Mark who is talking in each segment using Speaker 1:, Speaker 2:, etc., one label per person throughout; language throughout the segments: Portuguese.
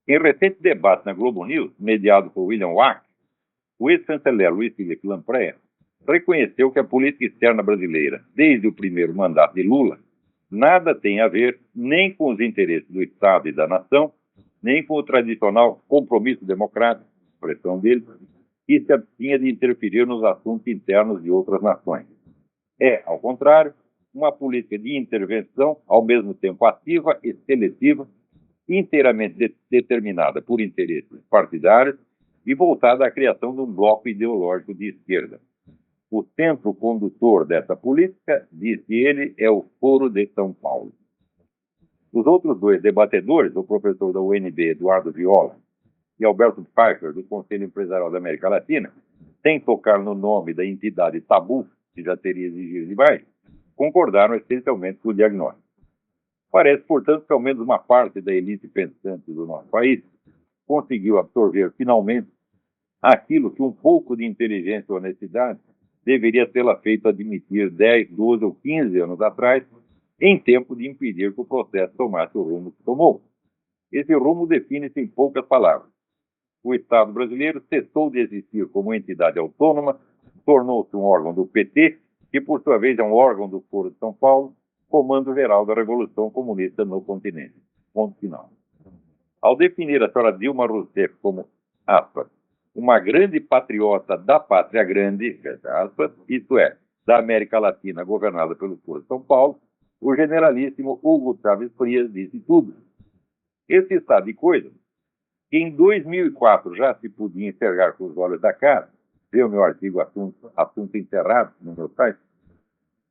Speaker 1: Em recente debate na Globo News, mediado por William Wack, o ex-chanceler Luiz Felipe Lampreia reconheceu que a política externa brasileira, desde o primeiro mandato de Lula, nada tem a ver nem com os interesses do Estado e da nação, nem com o tradicional compromisso democrático, expressão dele, que se abstinha de interferir nos assuntos internos de outras nações. É, ao contrário, uma política de intervenção, ao mesmo tempo ativa e seletiva, inteiramente determinada por interesses partidários e voltada à criação de um bloco ideológico de esquerda. O centro condutor dessa política, disse ele, é o Foro de São Paulo. Os outros dois debatedores, o professor da UNB, Eduardo Viola, e Alberto Pfeiffer, do Conselho Empresarial da América Latina, sem tocar no nome da entidade tabu, que já teria exigido demais, concordaram essencialmente com o diagnóstico. Parece, portanto, que ao menos uma parte da elite pensante do nosso país conseguiu absorver finalmente aquilo que um pouco de inteligência e honestidade deveria tê-la feito admitir 10, 12 ou 15 anos atrás, em tempo de impedir que o processo tomasse o rumo que tomou. Esse rumo define-se em poucas palavras. O Estado brasileiro cessou de existir como entidade autônoma, tornou-se um órgão do PT, que por sua vez é um órgão do Foro de São Paulo, Comando Geral da Revolução Comunista no continente. Ponto final. Ao definir a senhora Dilma Rousseff como, aspas, uma grande patriota da pátria grande, aspas, isto é, da América Latina governada pelo Foro de São Paulo, o generalíssimo Hugo Chávez Frías disse tudo. Esse estado de coisas, que em 2004 já se podia enxergar com os olhos da cara, vê o meu artigo assunto encerrado no meu site,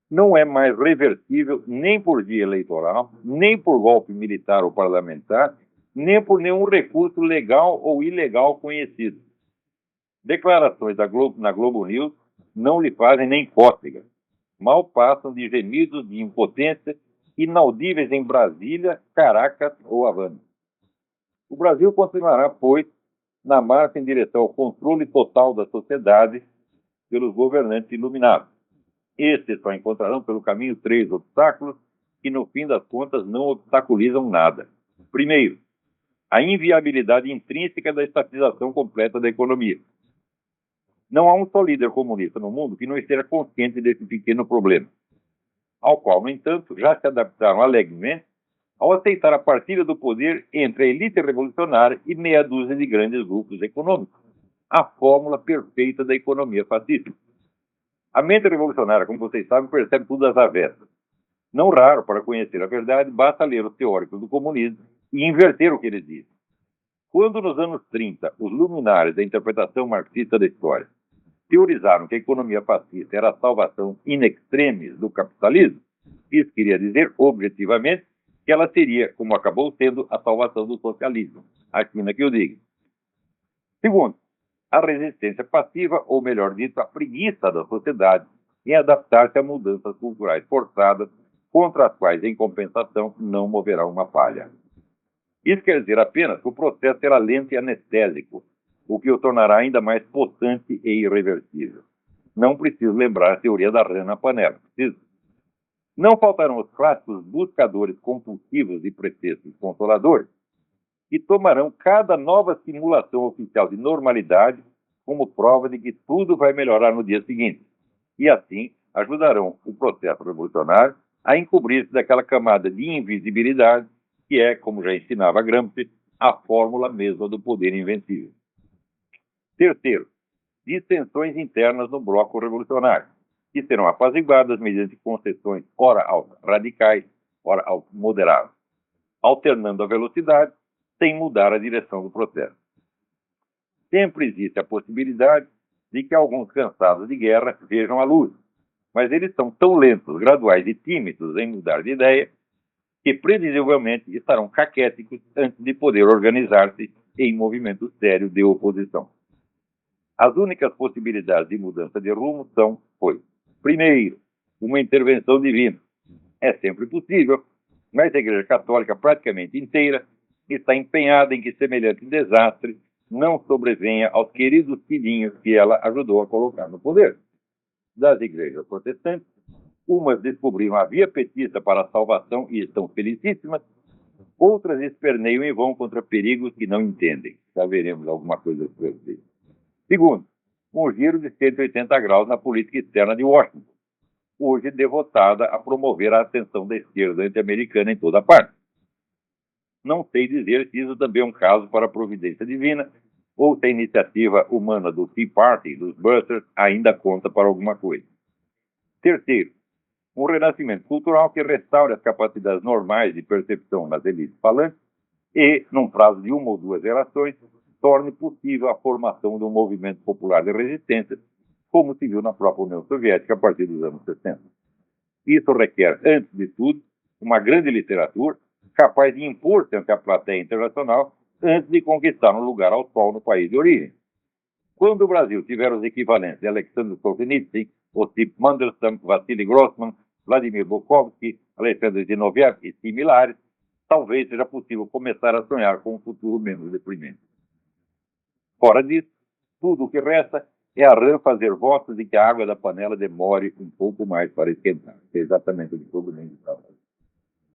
Speaker 1: não é mais reversível nem por via eleitoral, nem por golpe militar ou parlamentar, nem por nenhum recurso legal ou ilegal conhecido. Declarações na Globo News não lhe fazem nem cócegas. Mal passam de gemidos de impotência inaudíveis em Brasília, Caracas ou Havana. O Brasil continuará, pois, na marcha em direção ao controle total da sociedade pelos governantes iluminados. Estes só encontrarão pelo caminho 3 obstáculos que, no fim das contas, não obstaculizam nada. Primeiro, a inviabilidade intrínseca da estatização completa da economia. Não há um só líder comunista no mundo que não esteja consciente desse pequeno problema, ao qual, no entanto, já se adaptaram alegremente ao aceitar a partilha do poder entre a elite revolucionária e meia dúzia de grandes grupos econômicos, a fórmula perfeita da economia fascista. A mente revolucionária, como vocês sabem, percebe tudo às avessas. Não raro, para conhecer a verdade, basta ler os teóricos do comunismo e inverter o que eles dizem. Quando, nos anos 30, os luminares da interpretação marxista da história teorizaram que a economia fascista era a salvação in extremis do capitalismo, isso queria dizer, objetivamente, que ela seria, como acabou sendo, a salvação do socialismo. A China que eu digo. Segundo, a resistência passiva, ou melhor dito, a preguiça da sociedade em adaptar-se a mudanças culturais forçadas, contra as quais, em compensação, não moverá uma palha. Isso quer dizer apenas que o processo será lento e anestésico, o que o tornará ainda mais possante e irreversível. Não preciso lembrar a teoria da rã na panela, preciso. Não faltarão os clássicos buscadores compulsivos de pretextos consoladores, que tomarão cada nova simulação oficial de normalidade como prova de que tudo vai melhorar no dia seguinte, e assim ajudarão o processo revolucionário a encobrir-se daquela camada de invisibilidade que é, como já ensinava Gramsci, a fórmula mesma do poder invencível. Terceiro, dissensões internas no bloco revolucionário, que serão apaziguadas mediante concessões ora aos radicais, ora aos moderados, alternando a velocidade sem mudar a direção do processo. Sempre existe a possibilidade de que alguns cansados de guerra vejam a luz, mas eles são tão lentos, graduais e tímidos em mudar de ideia que previsivelmente estarão caquéticos antes de poder organizar-se em movimento sério de oposição. As únicas possibilidades de mudança de rumo são, pois, primeiro, uma intervenção divina. É sempre possível, mas a Igreja Católica praticamente inteira está empenhada em que semelhante desastre não sobrevenha aos queridos filhinhos que ela ajudou a colocar no poder. Das igrejas protestantes, umas descobriram a via petista para a salvação e estão felicíssimas, Outras esperneiam e vão contra perigos que não entendem. Já veremos alguma coisa sobre isso. Segundo, um giro de 180 graus na política externa de Washington, hoje devotada a promover a ascensão da esquerda anti-americana em toda parte. Não sei dizer se isso também é um caso para a providência divina ou se a iniciativa humana do Tea Party, dos Busters, ainda conta para alguma coisa. Terceiro, um renascimento cultural que restaure as capacidades normais de percepção nas elites falantes e, num prazo de 1 ou 2 gerações, torne possível a formação de um movimento popular de resistência, como se viu na própria União Soviética a partir dos anos 60. Isso requer, antes de tudo, uma grande literatura capaz de impor-se ante a plateia internacional antes de conquistar um lugar ao sol no país de origem. Quando o Brasil tiver os equivalentes de Alexander Solzhenitsyn, Osip Mandelstam, Vassili Grossman, Vladimir Bukovsky, Alexander Zinoviev e similares, talvez seja possível começar a sonhar com um futuro menos deprimente. Fora disso, tudo o que resta é a rã fazer votos de que a água da panela demore um pouco mais para esquentar. É exatamente o que todo mundo estava.